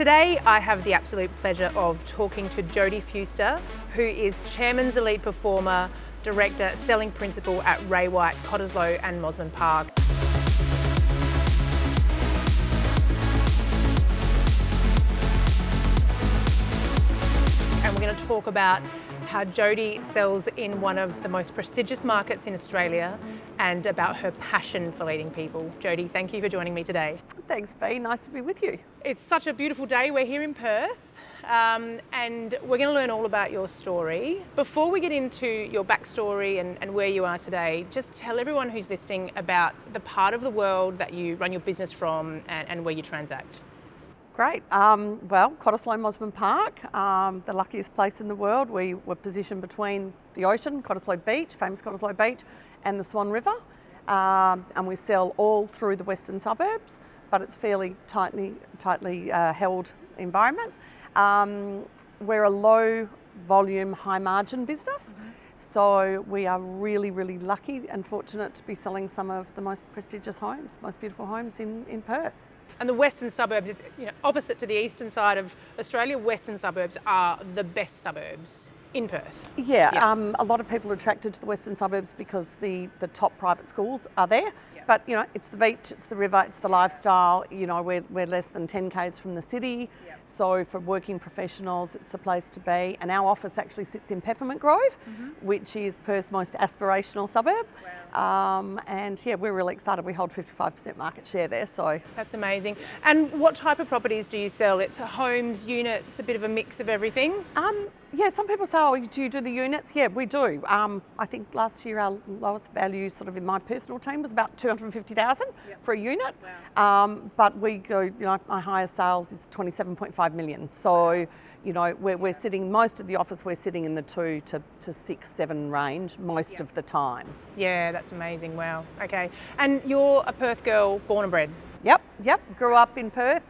Today I have the absolute pleasure of talking to Jody Fewster, who is Chairman's Elite Performer, Director, Selling Principal at Ray White, Cottesloe and Mosman Park. And we're going to talk about how Jody sells in one of the most prestigious markets in Australia and about her passion for leading people. Jody, thank you for joining me today. Thanks, Bea. Nice to be with you. It's such a beautiful day. We're here in Perth and we're going to learn all about your story. Before we get into your backstory and where you are today, just tell everyone who's listening about the part of the world that you run your business from and where you transact. Great. Well, Cottesloe, Mosman Park, the luckiest place in the world. We were positioned between the ocean, Cottesloe Beach, famous Cottesloe Beach, and the Swan River. And we sell all through the western suburbs, but it's fairly tightly held environment. We're a low volume, high margin business. So we are really, really lucky and fortunate to be selling some of the most prestigious homes, most beautiful homes in Perth. And the western suburbs, it's opposite to the eastern side of Australia. Western suburbs are the best suburbs in Perth. Yeah. A lot of people are attracted to the western suburbs because the top private schools are there. Yeah. But it's the beach, it's the river, it's the lifestyle. We're less than 10 k's from the city. Yeah. So for working professionals, it's the place to be. And our office actually sits in Peppermint Grove, which is Perth's most aspirational suburb. Wow. And yeah, we're really excited. We hold 55% market share there. So that's amazing. And what type of properties do you sell? It's homes, units, a bit of a mix of everything? Yeah, some people say, oh, do you do the units? Yeah, we do. I think last year our lowest value sort of in my personal team was about 250,000 for a unit. Wow. But we go, my highest sales is 27.5 million. So, we're sitting, most of the office, we're sitting in the 2 to 6, 7 range most of the time. Yeah, that's amazing. Wow. Okay. And you're a Perth girl, born and bred? Yep. Grew up in Perth,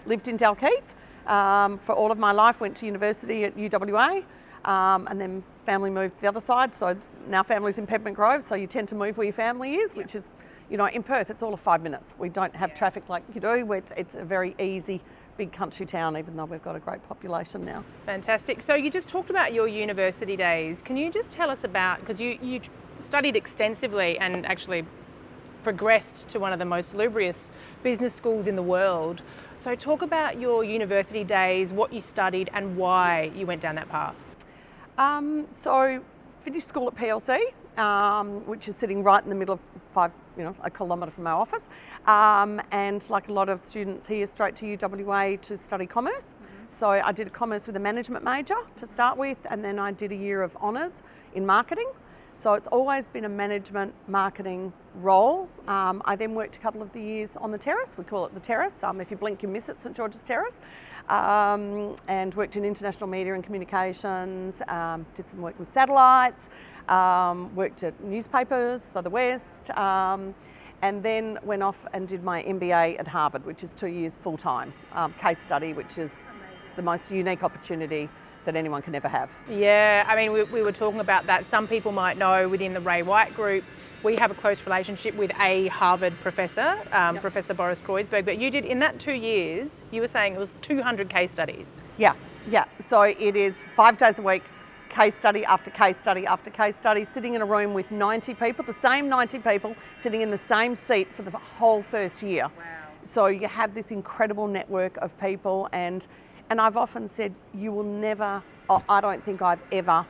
lived in Dalkeith. For all of my life, went to university at UWA, and then family moved the other side. So now family's in Peppermint Grove, so you tend to move where your family is, which is, in Perth, it's all of 5 minutes. We don't have traffic like you do. It's a very easy, big country town, even though we've got a great population now. Fantastic. So you just talked about your university days. Can you just tell us about, because you studied extensively and actually progressed to one of the most luxurious business schools in the world. So talk about your university days, what you studied and why you went down that path. So finished school at PLC, which is sitting right in the middle of a kilometre from our office. And like a lot of students here, straight to UWA to study commerce. So I did a commerce with a management major to start with, and then I did a year of honours in marketing. So it's always been a management marketing role. I then worked a couple of the years on the terrace. We call it the terrace. If you blink, you miss it, St George's Terrace. And worked in international media and communications, did some work with satellites, worked at newspapers, so the West, and then went off and did my MBA at Harvard, which is 2 years full-time, case study, which is the most unique opportunity that anyone can ever have. Yeah, I mean, we were talking about that. Some people might know within the Ray White group, we have a close relationship with a Harvard professor, Professor Boris Kreuzberg, but you did, in that 2 years, you were saying it was 200 case studies. Yeah. So it is 5 days a week, case study after case study after case study, sitting in a room with 90 people, the same 90 people, sitting in the same seat for the whole first year. Wow. So you have this incredible network of people, and I've often said, you will never, I don't think I've ever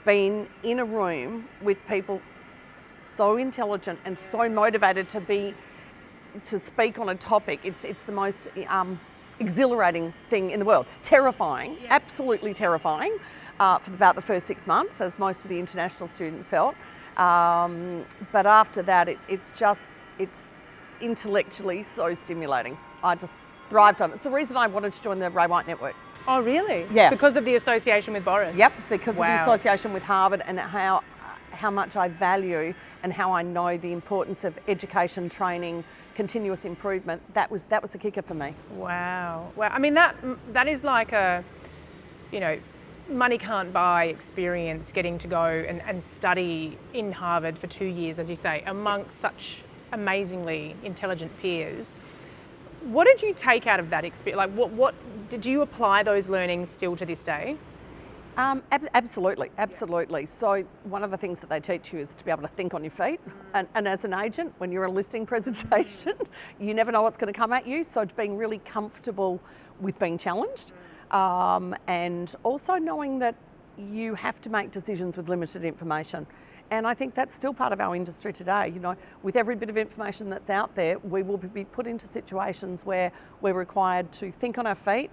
been in a room with people so intelligent and so motivated to speak on a topic. It's the most exhilarating thing in the world. Terrifying, absolutely terrifying for about the first 6 months, as most of the international students felt. But after that, it's intellectually so stimulating. I just thrived on it. It's the reason I wanted to join the Ray White network. Oh, really? Yeah. Because of the association with Boris? Yep, because of the association with Harvard and how much I value and how I know the importance of education, training, continuous improvement. That was the kicker for me. Wow. I mean, that is like money can't buy experience, getting to go and study in Harvard for 2 years, as you say, amongst such amazingly intelligent peers. What did you take out of that experience? Like, what did you apply those learnings still to this day? Absolutely. So one of the things that they teach you is to be able to think on your feet. And as an agent, when you're a listing presentation, you never know what's going to come at you. So being really comfortable with being challenged, and also knowing that you have to make decisions with limited information. And I think that's still part of our industry today. You know, with every bit of information that's out there, we will be put into situations where we're required to think on our feet,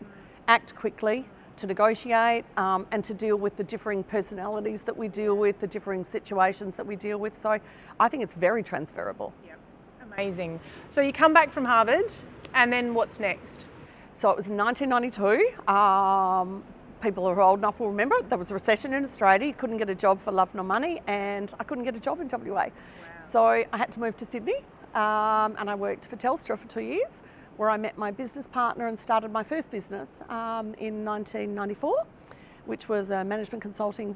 act quickly, to negotiate, and to deal with the differing personalities that we deal with, the differing situations that we deal with. So I think it's very transferable. Yep. Amazing. So you come back from Harvard, and then what's next? So it was in 1992. People who are old enough will remember it. There was a recession in Australia. You couldn't get a job for love nor money, and I couldn't get a job in WA. Wow. So I had to move to Sydney, and I worked for Telstra for 2 years, where I met my business partner and started my first business in 1994, which was a management consulting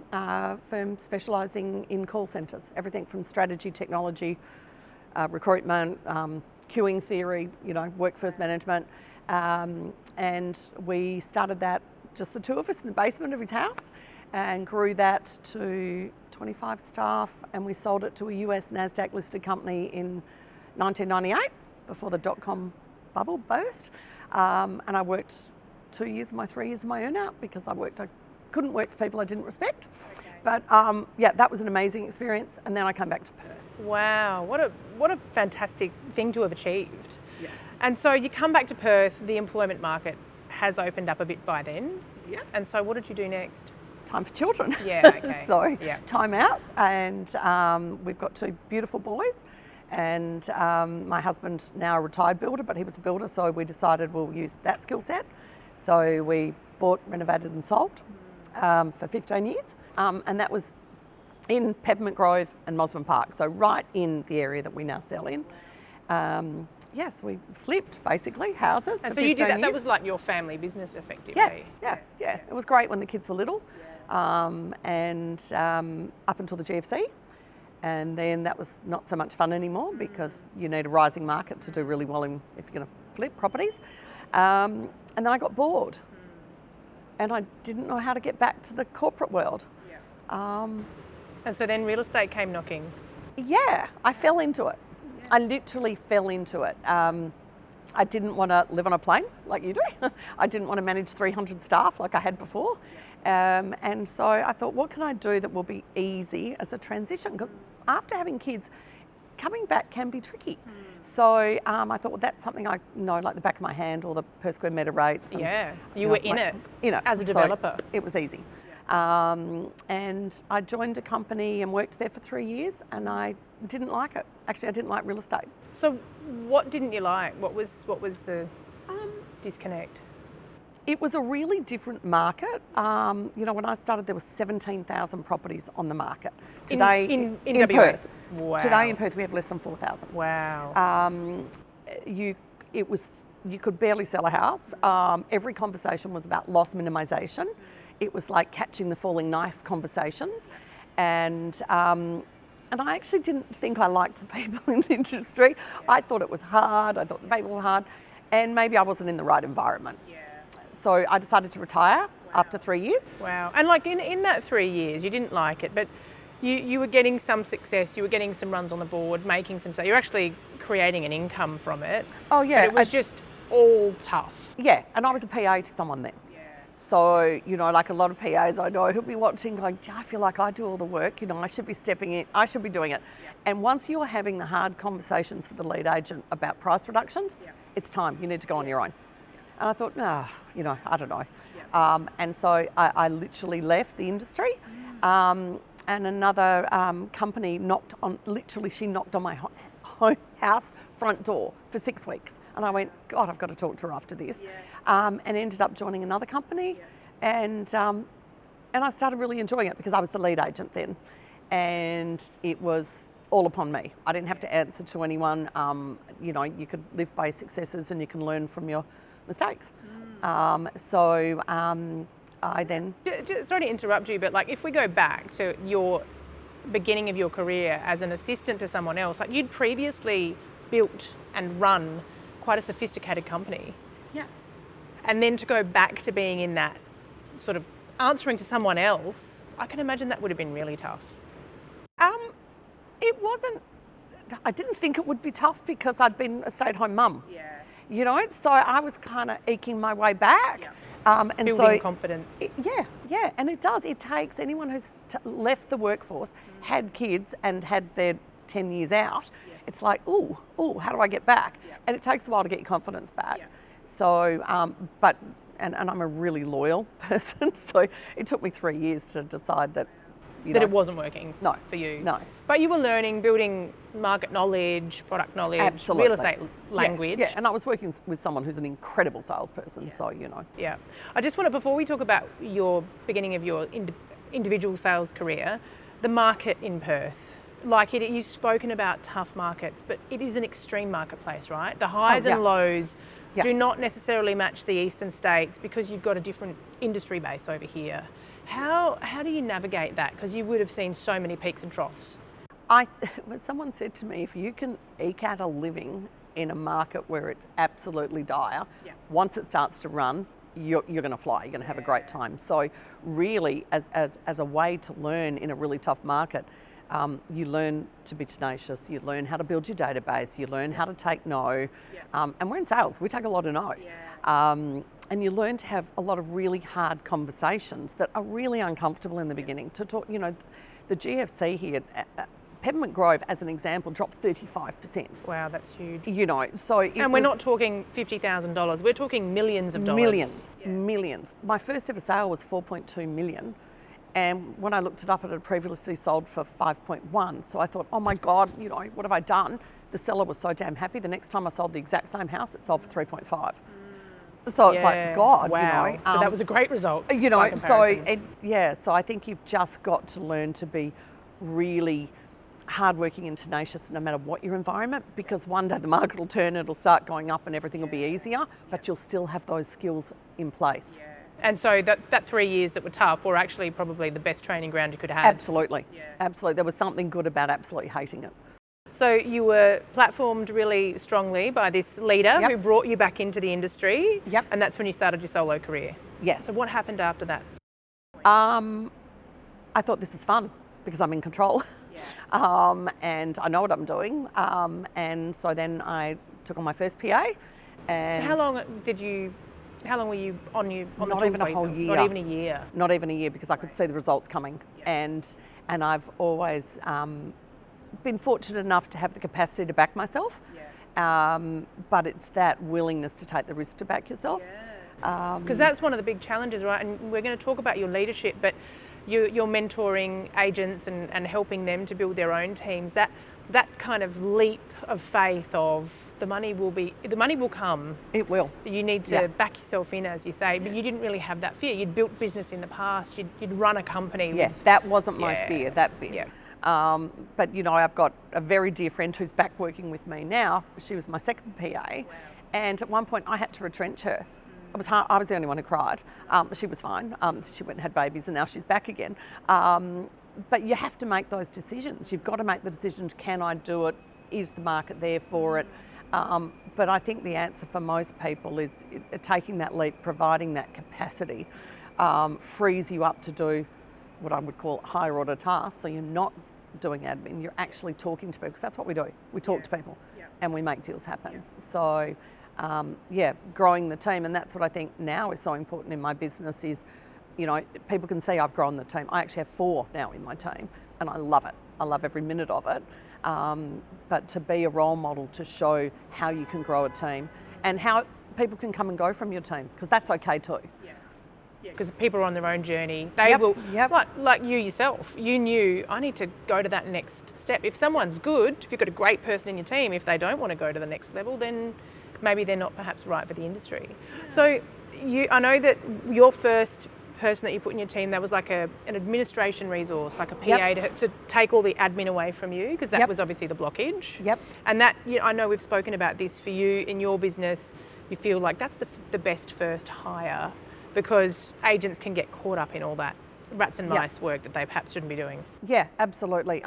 firm specialising in call centres, everything from strategy, technology, recruitment, queuing theory, you know, workforce management, and we started that, just the two of us in the basement of his house, and grew that to 25 staff, and we sold it to a US NASDAQ listed company in 1998, before the dot-com bubble burst. And I worked 2 years of my 3 years of my earn-out because I couldn't work for people I didn't respect. Okay. But yeah, that was an amazing experience, and then I came back to Perth. Wow, what a fantastic thing to have achieved. Yeah. And so you come back to Perth, the employment market has opened up a bit by then. Yeah. And so what did you do next? Time for children. Yeah, okay. So yeah. Time out, and we've got two beautiful boys, and my husband's now a retired builder, but he was a builder, so we decided we'll use that skill set. So we bought, renovated and sold for 15 years, and that was in Peppermint Grove and Mosman Park, so right in the area that we now sell in. Yes, we flipped basically houses. And for so you did that. years. That was like your family business, effectively. Yeah. It was great when the kids were little, and up until the GFC, and then that was not so much fun anymore because you need a rising market to do really well if you're going to flip properties. And then I got bored, and I didn't know how to get back to the corporate world. And so then real estate came knocking. Yeah, I fell into it. I literally fell into it. I didn't want to live on a plane like you do. I didn't want to manage 300 staff like I had before. And so I thought, what can I do that will be easy as a transition? Because after having kids, coming back can be tricky. So I thought, well, that's something I know like the back of my hand, or the per square metre rates. And, you were in it as a developer. So it was easy. And I joined a company and worked there for 3 years, and I didn't like it. Actually, I didn't like real estate. So what didn't you like? What was the disconnect? It was a really different market. When I started, there were 17,000 properties on the market. Today in Perth. Wow. Today in Perth, we have less than 4,000. Wow. You could barely sell a house. Every conversation was about loss minimisation. It was like catching the falling knife conversations, and I actually didn't think I liked the people in the industry. I thought it was hard. I thought the people were hard, and maybe I wasn't in the right environment. Yeah. So I decided to retire after 3 years. Wow. And like in that 3 years, you didn't like it, but you were getting some success. You were getting some runs on the board, making some. You're actually creating an income from it. Oh yeah. But it was just all tough. Yeah, and I was a PA to someone then. So, like a lot of PAs I know who'll be watching going, I feel like I do all the work, I should be stepping in, I should be doing it. And once you're having the hard conversations with the lead agent about price reductions, it's time, you need to go on your own. And I thought, I don't know. And so I literally left the industry, and another company knocked on my house front door for 6 weeks. And I went, God, I've got to talk to her after this. And ended up joining another company. And I started really enjoying it because I was the lead agent then. And it was all upon me. I didn't have to answer to anyone. You could live by successes and you can learn from your mistakes. I then... Sorry to interrupt you, but like if we go back to your beginning of your career as an assistant to someone else, like you'd previously built and run quite a sophisticated company. Yeah. And then to go back to being in that sort of answering to someone else, I can imagine that would have been really tough. It wasn't, I didn't think it would be tough because I'd been a stay-at-home mum. Yeah. You know, so I was kind of eking my way back. Yeah. And Building confidence. Yeah, and it does. It takes anyone who's left the workforce, had kids and had their 10 years out, it's like, oh, how do I get back? Yeah. And it takes a while to get your confidence back. Yeah. So, and I'm a really loyal person, so it took me 3 years to decide that, It wasn't working No, for you. no. But you were learning, building market knowledge, product knowledge, Absolutely. real estate language. Yeah, and I was working with someone who's an incredible salesperson, so, you know. Yeah. I just want to, before we talk about your beginning of your individual sales career, the market in Perth. Like you've spoken about tough markets, but it is an extreme marketplace, right? The highs and lows do not necessarily match the eastern states because you've got a different industry base over here. How do you navigate that? Because you would have seen so many peaks and troughs. Someone said to me, if you can eke out a living in a market where it's absolutely dire, once it starts to run, you're going to fly. You're going to have a great time. So really, as a way to learn in a really tough market, you learn to be tenacious, you learn how to build your database, you learn how to take no. And we're in sales, we take a lot of no. And you learn to have a lot of really hard conversations that are really uncomfortable in the beginning. To talk, you know, the GFC here, Peppermint Grove, as an example, dropped 35%. Wow, that's huge. You know, so and we're not talking $50,000. We're talking millions of dollars. Millions. My first ever sale was 4.2 million. And when I looked it up, it had previously sold for 5.1. So I thought, oh my God, you know, what have I done? The seller was so damn happy. The next time I sold the exact same house, it sold for 3.5. So it's like, God, wow. you know. So that was a great result. You know, so I think you've just got to learn to be really hardworking and tenacious no matter what your environment, because one day the market will turn, it'll start going up and everything will be easier, but you'll still have those skills in place. And so that 3 years that were tough were actually probably the best training ground you could have. Absolutely. Absolutely. There was something good about absolutely hating it. So you were platformed really strongly by this leader who brought you back into the industry. And that's when you started your solo career. Yes. So what happened after that? I thought, this is fun because I'm in control. And I know what I'm doing. And so then I took on my first PA. And so how long were you on the Not even a whole year. Not even a year. Not even a year, because I could see the results coming. And I've always been fortunate enough to have the capacity to back myself. But it's that willingness to take the risk to back yourself. Because that's one of the big challenges, right? And we're going to talk about your leadership, but you're mentoring agents and helping them to build their own teams. That kind of leap of faith of the money will come. It will. You need to back yourself in, as you say, but you didn't really have that fear. You'd built business in the past. You'd run a company. That wasn't my fear, that bit. But, you know, I've got a very dear friend who's back working with me now. She was my second PA. And at one point I had to retrench her. It was hard. I was the only one who cried. She was fine. She went and had babies and now she's back again. But you have to make those decisions. You've got to make the decisions. Can I do it? Is the market there for it? But I think the answer for most people is taking that leap, providing that capacity, frees you up to do what I would call higher order tasks. So you're not doing admin, you're actually talking to people, because that's what we do. We talk to people and we make deals happen. So growing the team, and that's what I think now is so important in my business is, you know, people can see I've grown the team. I actually have 4 now in my team and I love it. I love every minute of it. But to be a role model to show how you can grow a team and how people can come and go from your team, because that's okay too. Because people are on their own journey. They will, like you yourself, you knew I need to go to that next step. If someone's good, if you've got a great person in your team, if they don't want to go to the next level, then maybe they're not perhaps right for the industry. So I know that your first person that you put in your team, that was like an administration resource, like a PA to take all the admin away from you, because that was obviously the blockage. And that, I know we've spoken about this for you in your business. You feel like that's the best first hire, because agents can get caught up in all that rats and mice work that they perhaps shouldn't be doing. Yeah, absolutely.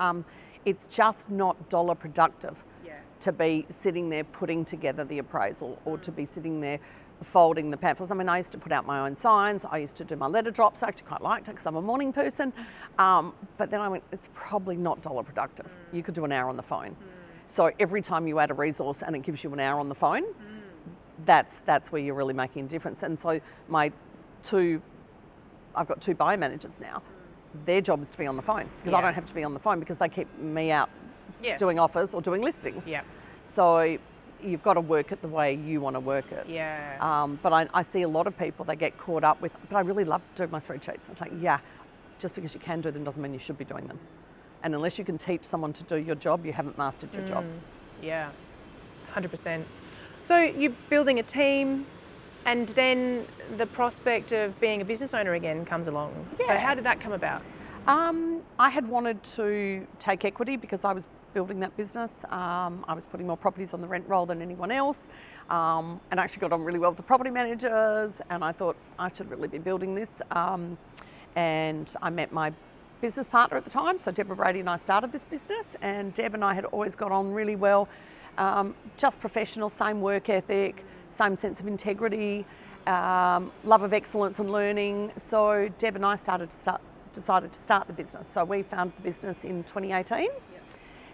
It's just not dollar productive to be sitting there putting together the appraisal or to be sitting there folding the pamphlets. I mean, I used to put out my own signs. I used to do my letter drops. I actually quite liked it because I'm a morning person. But then I went, it's probably not dollar productive. You could do an hour on the phone. So every time you add a resource and it gives you an hour on the phone, that's where you're really making a difference. And so I've got 2 buyer managers now. Their job is to be on the phone because I don't have to be on the phone because they keep me out doing offers or doing listings. Yeah. So you've got to work it the way you want to work it. Yeah. But I see a lot of people, they get caught up with, but I really love doing my spreadsheets. It's like, just because you can do them doesn't mean you should be doing them. And unless you can teach someone to do your job, you haven't mastered your job. Yeah, 100%. So you're building a team, and then the prospect of being a business owner again comes along. Yeah. So how did that come about? I had wanted to take equity because I was building that business. I was putting more properties on the rent roll than anyone else, and actually got on really well with the property managers, and I thought I should really be building this. And I met my business partner at the time, so Deborah Brady and I started this business, and Deb and I had always got on really well, just professional, same work ethic, same sense of integrity, love of excellence and learning. So Deb and I decided to start the business. So we founded the business in 2018.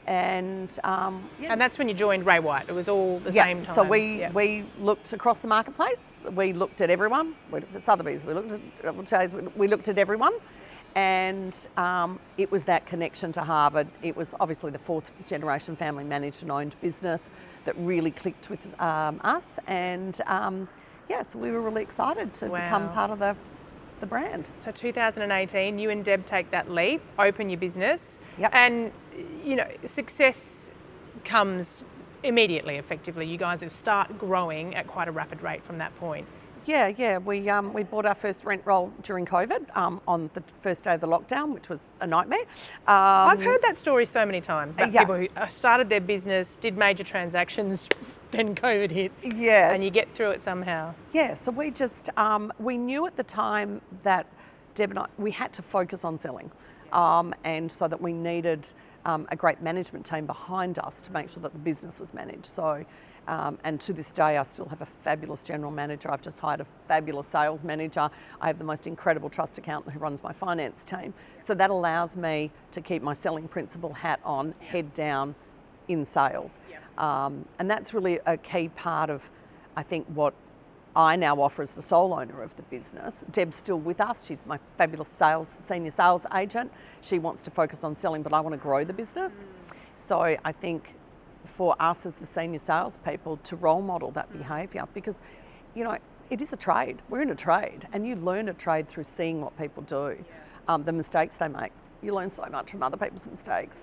And and that's when you joined Ray White. It was all the same time. So we looked across the marketplace. We looked at everyone. We looked at Sotheby's. We looked at Double Chase. We looked at everyone, and it was that connection to Harvard. It was obviously the 4th generation family managed and owned business that really clicked with us. And so we were really excited to become part of the brand. So 2018, you and Deb take that leap, open your business, Yep. and success comes immediately. Effectively, you guys start growing at quite a rapid rate from that point. Yeah. We bought our first rent roll during COVID on the first day of the lockdown, which was a nightmare. I've heard that story so many times about people who started their business, did major transactions, then COVID hits. Yeah. And you get through it somehow. Yeah. So we just we knew at the time that Deb and I, we had to focus on selling, and so that we needed a great management team behind us to make sure that the business was managed. So, and to this day, I still have a fabulous general manager. I've just hired a fabulous sales manager. I have the most incredible trust accountant who runs my finance team. So that allows me to keep my selling principal hat on, head down in sales. And that's really a key part of, I think, what I now offer as the sole owner of the business. Deb's still with us. She's my fabulous senior sales agent. She wants to focus on selling, but I want to grow the business. So I think for us as the senior salespeople to role model that behaviour, because, it is a trade. We're in a trade, and you learn a trade through seeing what people do, the mistakes they make. You learn so much from other people's mistakes.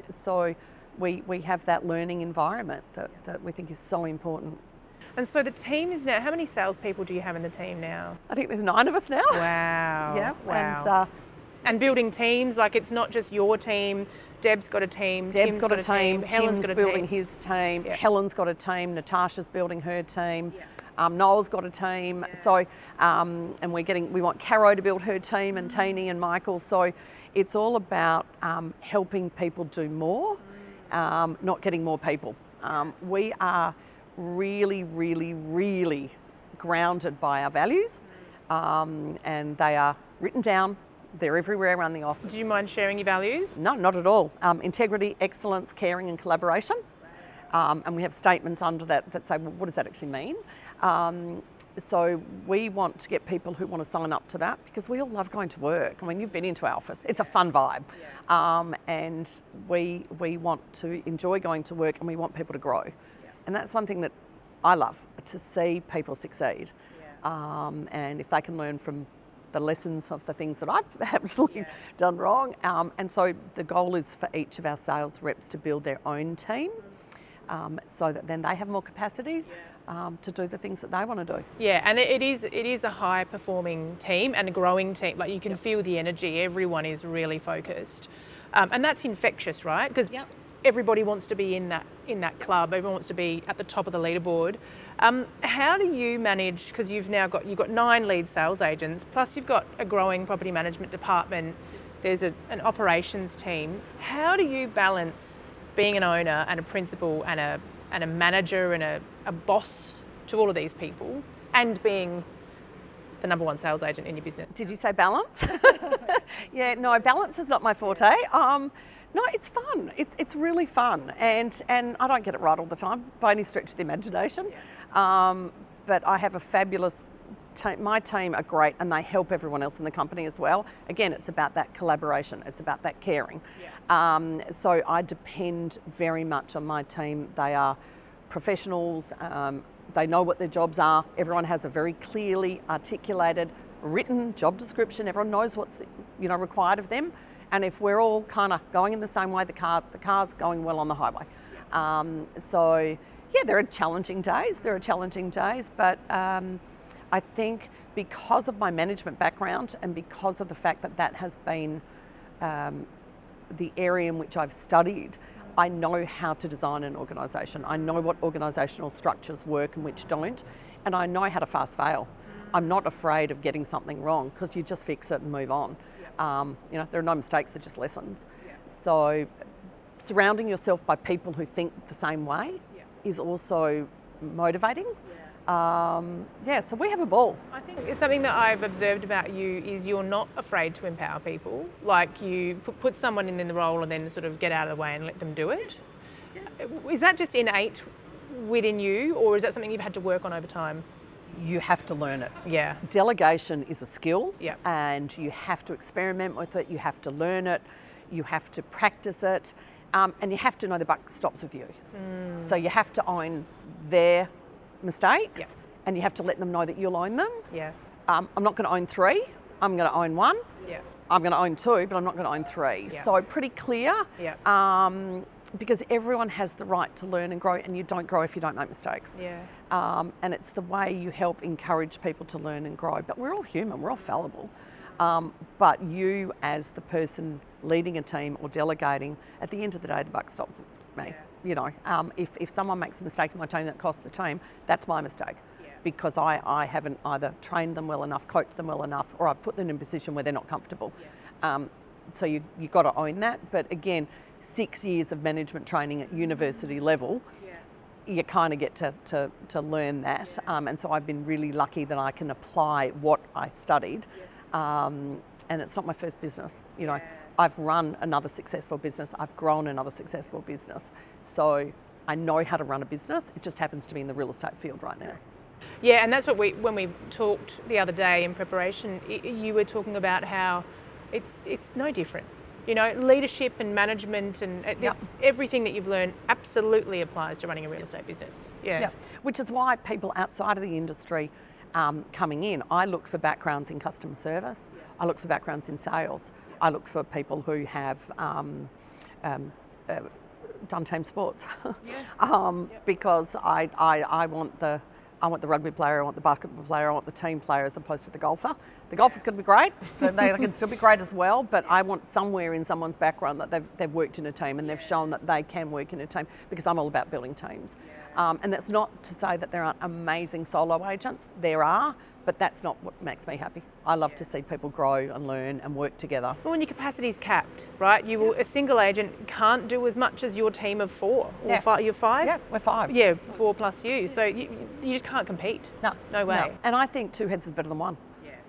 So we have that learning environment that we think is so important. And so the team is now, how many salespeople do you have in the team now? I think there's 9 of us now. Wow. Yeah. Wow. And building teams, like it's not just your team. Deb's got a team. Deb's Tim's got a team. Helen's Tim's got a building team. his team. Yeah. Helen's got a team. Natasha's building her team. Noel's got a team. Yeah. So, and we want Caro to build her team, and Teeny and Michael. So, it's all about helping people do more, not getting more people. We are really, really, really grounded by our values, and they are written down. They're everywhere around the office. Do you mind sharing your values? No, not at all. Integrity, excellence, caring and collaboration. And we have statements under that say, well, what does that actually mean? So we want to get people who want to sign up to that, because we all love going to work. I mean, you've been into our office. It's a fun vibe. And we want to enjoy going to work, and we want people to grow. And that's one thing that I love, to see people succeed. And if they can learn from the lessons of the things that I've absolutely done wrong. And so the goal is for each of our sales reps to build their own team, so that then they have more capacity to do the things that they want to do. Yeah, and it is a high performing team and a growing team. Like you can feel the energy. Everyone is really focused, and that's infectious, right? Because everybody wants to be in that club. Everyone wants to be at the top of the leaderboard. How do you manage? Because you've got 9 lead sales agents, plus you've got a growing property management department. There's an operations team. How do you balance being an owner and a principal and a manager and a boss to all of these people, and being the number one sales agent in your business? Did you say balance? Yeah, no, balance is not my forte. No, it's fun. It's really fun, and I don't get it right all the time by any stretch of the imagination. But I have a fabulous team. My team are great, and they help everyone else in the company as well. Again, it's about that collaboration. It's about that caring. So I depend very much on my team. They are professionals. They know what their jobs are. Everyone has a very clearly articulated, written job description. Everyone knows what's required of them. And if we're all kind of going in the same way, the car's going well on the highway. So yeah, there are challenging days. But I think because of my management background and because of the fact that has been the area in which I've studied, I know how to design an organisation. I know what organisational structures work and which don't, and I know how to fast fail. I'm not afraid of getting something wrong because you just fix it and move on. There are no mistakes, they're just lessons. So surrounding yourself by people who think the same way is also motivating. So we have a ball. I think it's something that I've observed about you is you're not afraid to empower people. Like you put someone in the role and then sort of get out of the way and let them do it. Is that just innate within you, or is that something you've had to work on over time? You have to learn it. Yeah. Delegation is a skill, and you have to experiment with it. You have to learn it. You have to practice it, and you have to know the buck stops with you. So you have to own their mistakes, and you have to let them know that you'll own them. I'm not going to own 3. I'm going to own 1. I'm going to own 2, but I'm not going to own 3. So pretty clear. Because everyone has the right to learn and grow, and you don't grow if you don't make mistakes. And it's the way you help encourage people to learn and grow. But we're all human, we're all fallible. But you, as the person leading a team or delegating, at the end of the day, the buck stops with me. If someone makes a mistake in my team that costs the team, that's my mistake. Because I haven't either trained them well enough, coached them well enough, or I've put them in a position where they're not comfortable. So you've got to own that. But again, 6 years of management training at university level, you kind of get to learn that. And so I've been really lucky that I can apply what I studied. And it's not my first business. I've run another successful business. I've grown another successful business. So I know how to run a business. It just happens to be in the real estate field right now. Yeah, and that's what when we talked the other day in preparation, you were talking about how it's no different. Leadership and management and it's everything that you've learned absolutely applies to running a real estate business. Which is why people outside of the industry coming in, I look for backgrounds in customer service. I look for backgrounds in sales. I look for people who have done team sports because I want the rugby player, I want the basketball player, I want the team player as opposed to the golfer. The golfer's going to be great, they can still be great as well, but I want somewhere in someone's background that they've worked in a team and they've shown that they can work in a team, because I'm all about building teams. And that's not to say that there aren't amazing solo agents. There are, but that's not what makes me happy. I love to see people grow and learn and work together. Well, when your capacity is capped, right? A single agent can't do as much as your team of 4 or 5. You're 5? Yeah, we're 5. Yeah, 4 plus you. So you just can't compete. No way. No. And I think 2 heads is better than 1.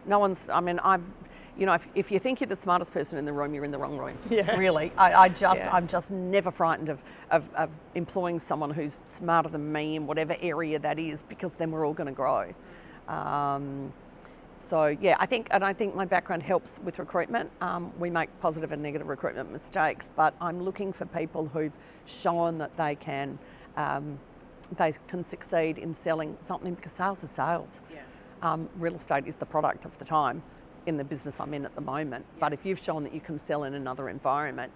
No one's. I mean, if you think you're the smartest person in the room, you're in the wrong room. Really. I'm just never frightened of employing someone who's smarter than me in whatever area that is, because then we're all going to grow. I think my background helps with recruitment. We make positive and negative recruitment mistakes, but I'm looking for people who've shown that they can succeed in selling something, because sales is sales. Real estate is the product of the time in the business I'm in at the moment. But if you've shown that you can sell in another environment,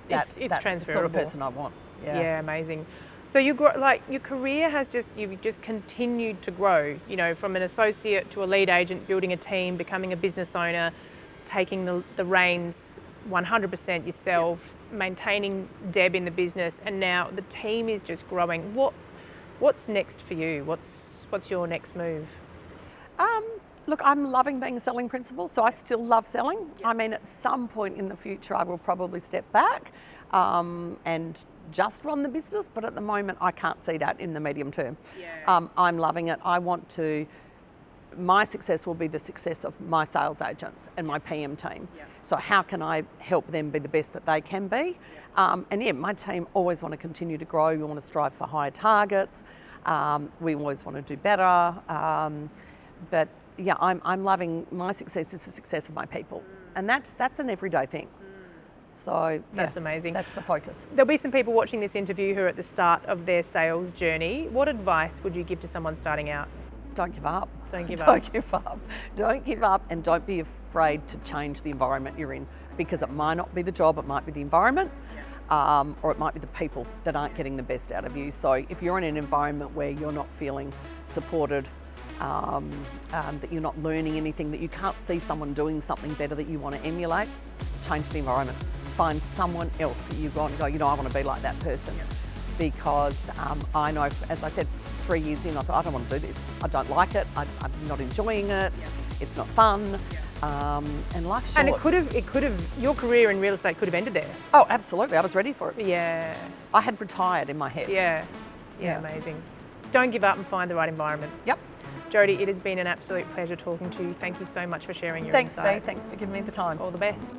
that's the sort of person I want. Yeah, amazing. So your career you've just continued to grow, from an associate to a lead agent, building a team, becoming a business owner, taking the reins 100% yourself, maintaining Deb in the business, and now the team is just growing. What's next for you? What's your next move? Look, I'm loving being a selling principal, so I still love selling. I mean, at some point in the future, I will probably step back. and just run the business, but at the moment I can't see that in the medium term. Yeah. I'm loving it. My success will be the success of my sales agents and my PM team. Yeah. So how can I help them be the best that they can be? And yeah, my team always want to continue to grow. We want to strive for higher targets. We always want to do better. But yeah, I'm loving my success is the success of my people. And that's an everyday thing. So That's amazing. That's the focus. There'll be some people watching this interview who are at the start of their sales journey. What advice would you give to someone starting out? Don't give up. Don't give up. Don't give up. Don't give up, and don't be afraid to change the environment you're in, because it might not be the job, it might be the environment, or it might be the people that aren't getting the best out of you. So if you're in an environment where you're not feeling supported, that you're not learning anything, that you can't see someone doing something better that you want to emulate, change the environment. Find someone else that you go and go, I want to be like that person. Because I know, as I said, 3 years in, I thought, I don't want to do this. I don't like it. I'm not enjoying it. It's not fun. And life's short. And it could have, your career in real estate could have ended there. Oh, absolutely. I was ready for it. Yeah. I had retired in my head. Yeah, amazing. Don't give up and find the right environment. Yep. Jody, it has been an absolute pleasure talking to you. Thank you so much for sharing your Thanks, insights. Bea. Thanks for giving me the time. All the best.